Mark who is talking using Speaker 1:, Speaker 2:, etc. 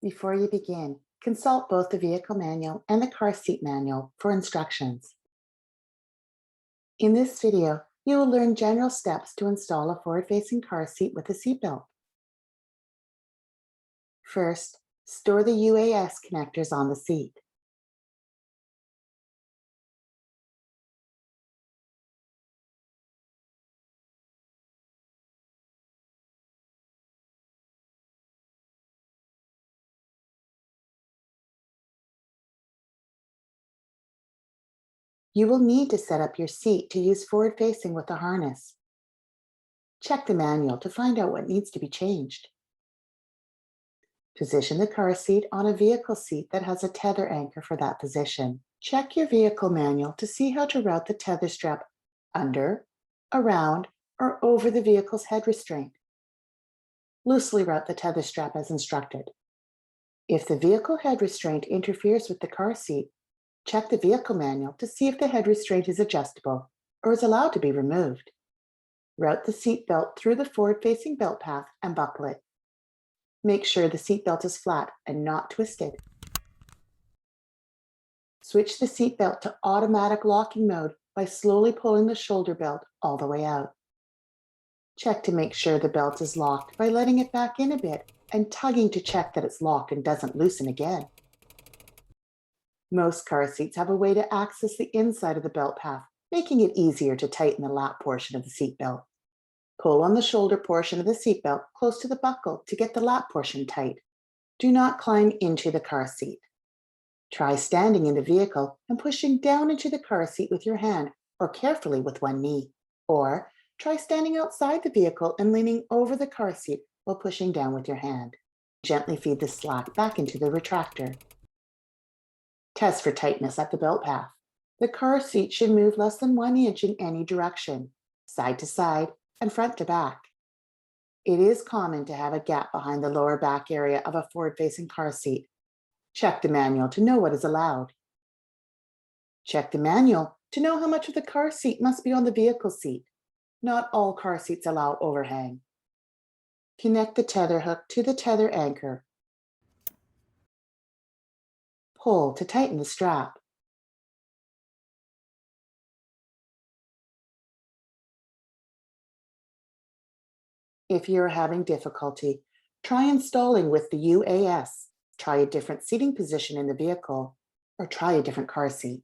Speaker 1: Before you begin, consult both the vehicle manual and the car seat manual for instructions. In this video, you will learn general steps to install a forward-facing car seat with a seatbelt. First, store the UAS connectors on the seat. You will need to set up your seat to use forward-facing with a harness. Check the manual to find out what needs to be changed. Position the car seat on a vehicle seat that has a tether anchor for that position. Check your vehicle manual to see how to route the tether strap under, around, or over the vehicle's head restraint. Loosely route the tether strap as instructed. If the vehicle head restraint interferes with the car seat, check the vehicle manual to see if the head restraint is adjustable or is allowed to be removed. Route the seat belt through the forward-facing belt path and buckle it. Make sure the seat belt is flat and not twisted. Switch the seat belt to automatic locking mode by slowly pulling the shoulder belt all the way out. Check to make sure the belt is locked by letting it back in a bit and tugging to check that it's locked and doesn't loosen again. Most car seats have a way to access the inside of the belt path, making it easier to tighten the lap portion of the seat belt. Pull on the shoulder portion of the seat belt close to the buckle to get the lap portion tight. Do not climb into the car seat. Try standing in the vehicle and pushing down into the car seat with your hand or carefully with one knee. Or try standing outside the vehicle and leaning over the car seat while pushing down with your hand. Gently feed the slack back into the retractor. Test for tightness at the belt path. The car seat should move less than 1 inch in any direction, side to side and front to back. It is common to have a gap behind the lower back area of a forward-facing car seat. Check the manual to know what is allowed. Check the manual to know how much of the car seat must be on the vehicle seat. Not all car seats allow overhang. Connect the tether hook to the tether anchor. Pull to tighten the strap. If you're having difficulty, try installing with the UAS. Try a different seating position in the vehicle, or try a different car seat.